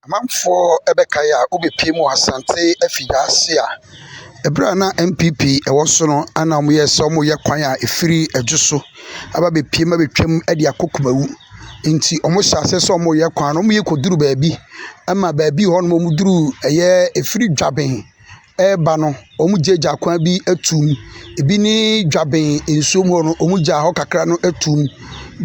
Amanfoɔ ɛbɛkae a wobɛpie mu asante afiri ase a ɛberɛ a na MPP ɛwɔ so no ana wɔyɛ sɛ wɔyɛ kwan a ɛfiri adwo so aba bɛpie ma bɛtwam de akɔ Kumawu nti wɔn hyɛ ase sɛ wɔyɛ kwan no wɔyɛ kɔduru baabi ama baabi hɔ no wɔn duru ɛyɛ ɛfiri Dwaben ɛreba no wɔn gyagya kwan bi atum ebi ne Dwaben nsuo mu hɔ no wɔn gya hɔ kakra no atum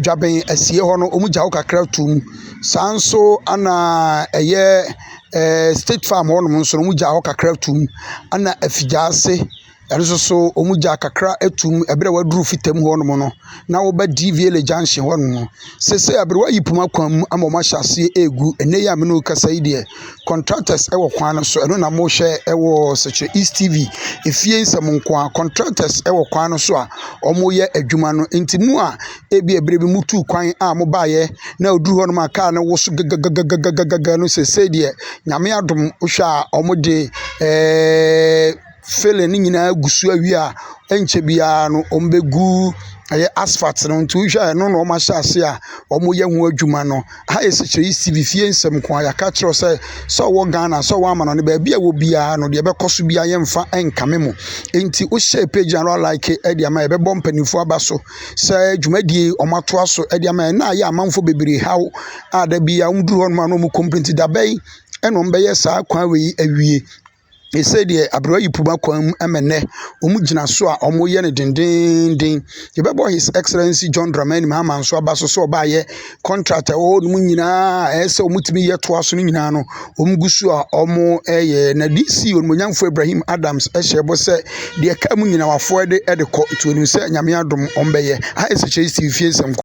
Dwaben asie hɔ no wɔn gya hɔ kakra atum saa nso ana ɛyɛ State Farm hɔ nom nso wɔn gya hɔ kakra atum ana afigya ase ɛno nso so wɔn gya kakra atum ɛberɛ waduru fitam hɔ nom no na wɔba DVL junction hɔ nom sese abere wayi puma kwan mu ama wɔn ahyɛ ase egu ɛnɛ yi a mene kasa yi deɛ contractors ɛwɔ kwan no so ɛno na mohwɛ ɛwɔ Sɛkyerɛ East TV efie nsɛm nko a contractors ɛwɔ kwan no so a wɔyɛ adwuma no nti mu a ebi ɛberɛ bi mutu kwan a mobaayɛ na oduru hɔ nom a kaa no woso gagagagagaga no sese deɛ nyame adom wohwɛ a wɔde fele ni nyinaa gusu awie a enche bia no ombegu ɛyɛ asphalt no nti wohwɛ no na ɔmahyɛ ase a ɔmoyɛ ho adwuma no ha yɛ Sɛkyerɛ East TV fie nsɛm ko a yɛaka kyerɛ sɛ ɔwɔ Ghana sɛ ɔwɔ amano ne baabi a wɔ biara no deɛ ɛbɛkɔ so bia yɛmfa ɛnkame mo nti wohyɛ page na like ɛde ama yɛbɛbɔ mpanimfoɔ aba so sɛ dwumadie ɔmatoa so ɛde ama na ayɛ amanfo bebree haw a da bia ɔmduru hɔ no ma no ɔmo complaint dabɛyi ɛna ɔmbɛyɛ saa kwan wei awie ɛsɛ deɛ abrewa yi puma kwan mu ɛmɛnɛ wɔn gyina so a wɔyɛ no dendenden yɛbɛbɔ His Excellency John Dramani Mahama nso aba so sɛ ɔbaayɛ contractor ɛwɔ hɔ nom nyinaa ɛsɛ wɔn tumi yɛ toa so no nyinaa no wɔn gu so a wɔn ɛyɛ na DC onimonyamfo Ibrahim Adams ɛhyɛ bɔ sɛ deɛ ka mu nyinaa wafoɔ ɛde kɔ nti wɔn sɛ nyame adom wɔn bɛyɛ ha yɛ Sɛkyerɛ East TV fie nsɛm.